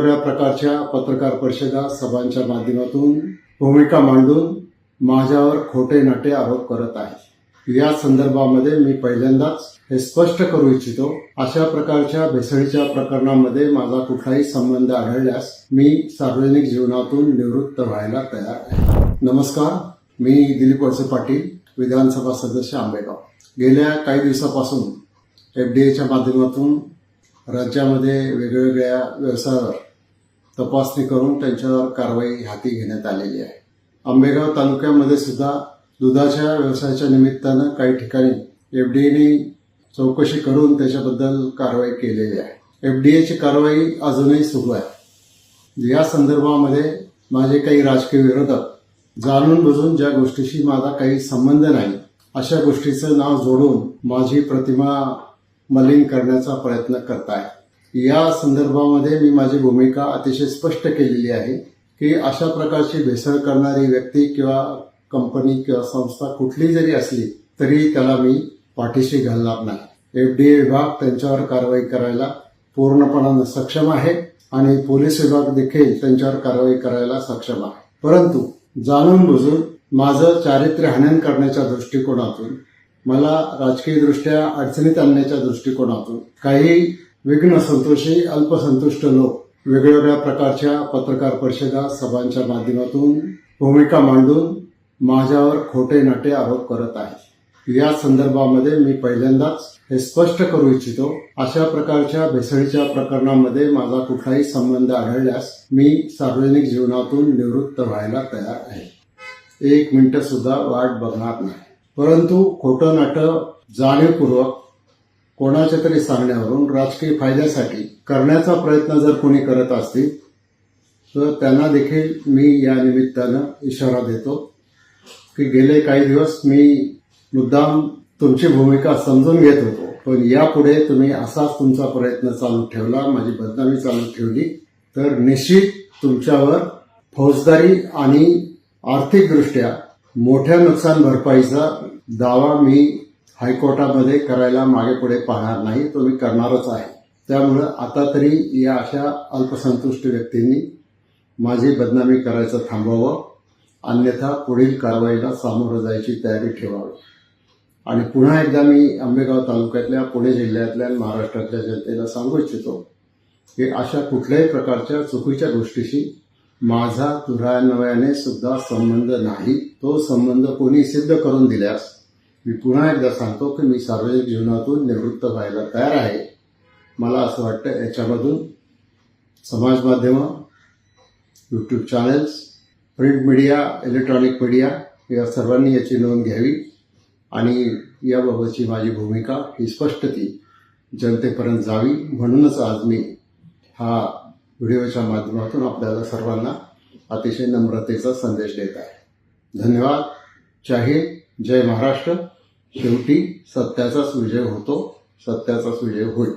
वेगवेगळ्या प्रकारच्या पत्रकार परिषदा, सभांच्या माध्यमातून भूमिका मांडून माझ्यावर खोटे नाटे आरोप करत आहे। या संदर्भामध्ये मी पहिल्यांदाच हे स्पष्ट करू इच्छितो, अशा प्रकारच्या भेसळीच्या प्रकरणामध्ये माझा कुठलाही संबंध आढळल्यास मी सार्वजनिक जीवनातून निवृत्त व्हायला तयार आहे। नमस्कार, मी दिलीप वळसे पाटील, विधानसभा सदस्य आंबेगाव। गेल्या काही दिवसापासून एफडीएच्या माध्यमातून राज्यामध्ये वेगवेगळ्या व्यवसायावर तपासणी करून त्यांच्यावर कारवाई हाती घेण्यात आलेली आहे। आंबेगाव तालुक्यामध्ये सुद्धा दुधाच्या व्यवसायाच्या निमित्तानं काही ठिकाणी एफडीएने चौकशी करून त्याच्याबद्दल कारवाई केलेली आहे। एफडीएची कारवाई अजूनही सुरू आहे। या संदर्भामध्ये माझे काही राजकीय विरोधक जाणून बुजून ज्या गोष्टीशी माझा काही संबंध नाही अशा गोष्टीचं नाव जोडून माझी प्रतिमा मलिन करण्याचा प्रयत्न करत आहे। या संदर्भामध्ये मी माझी भूमिका अतिशय स्पष्ट केलेली आहे की अशा प्रकारची भेसळ करणारी व्यक्ती किंवा कंपनी किंवा संस्था कुठली जरी असली तरी त्याला मी पाठीशी घालणार नाही। एफडीए विभाग त्यांच्यावर कारवाई करायला पूर्णपणाने सक्षम आहे आणि पोलीस विभाग देखील त्यांच्यावर कारवाई करायला सक्षम आहे। परंतु जाणून बुजून माझं चारित्र्य हनन करण्याच्या दृष्टिकोनातून, मला राजकीय दृष्ट्या अडचणीत आणण्याच्या दृष्टिकोनातून काही विघ्न संतोषी अल्पसंतुष्ट लोक वेगवेगळ्या प्रकारच्या पत्रकार परिषदा, सभांच्या माध्यमातून भूमिका मांडून माझ्यावर खोटे नाटे आरोप करत आहेत। या संदर्भामध्ये मी पहिल्यांदाच हे स्पष्ट करू इच्छितो, अशा प्रकारच्या भेसळीच्या प्रकरणामध्ये माझा कुठलाही संबंध आढळल्यास मी सार्वजनिक जीवनातून निवृत्त व्हायला तयार आहे। 1 मिनिट सुद्धा वाट बघणार नाही। परंतु खोटं नाटं जाणीवपूर्वक कोणाच्या तरी सांगण्यावरून राजकीय फायद्यासाठी करण्याचा प्रयत्न जर कोणी करत असतील तर त्यांना देखील मी या निमित्तानं इशारा देतो की गेले काही दिवस मी मुद्दाम तुमची भूमिका समजून घेत होतो, पण यापुढे तुम्ही असाच तुमचा प्रयत्न चालू ठेवला, माझी बदनामी चालू ठेवली तर निश्चित तुमच्यावर फौजदारी आणि आर्थिकदृष्ट्या मोठ्या नुकसान भरपाईचा दावा मी हायकोर्टामध्ये करायला मागे पुढे पाहणार नाही, तो मी करणारच आहे। त्यामुळे आता तरी या अशा अल्पसंतुष्ट व्यक्तींनी माझी बदनामी करायचं थांबवावं, अन्यथा पुढील कारवाईला सामोरं जायची तयारी ठेवावी। आणि पुन्हा एकदा मी आंबेगाव तालुक्यातल्या, पुणे जिल्ह्यातल्या आणि महाराष्ट्रातल्या जनतेला सांगू इच्छितो की अशा कुठल्याही प्रकारच्या चुकीच्या गोष्टीशी माझा दुरान्वयाने सुद्धा संबंध नाही। तो संबंध कोणी सिद्ध करून दिल्यास मी पुन्हा एकदा सांगतो की मी सार्वजनिक जीवनातून निवृत्त व्हायला तयार आहे। मला असं वाटतं याच्यामधून समाज माध्यमं, YouTube channels, print media, electronic media या सर्वांनी याची नोंद घ्यावी आणि याबाबतची माझी भूमिका ही स्पष्टती जनतेपर्यंत जावी, म्हणूनच आज मी हा व्हिडिओच्या माध्यमातून आपल्याला सर्वांना अतिशय नम्रतेचा संदेश देत आहे। धन्यवाद। जय हिंद, जय महाराष्ट्र। शेवटी सत्याचाच विजय होतो, सत्याचाच विजय होईल।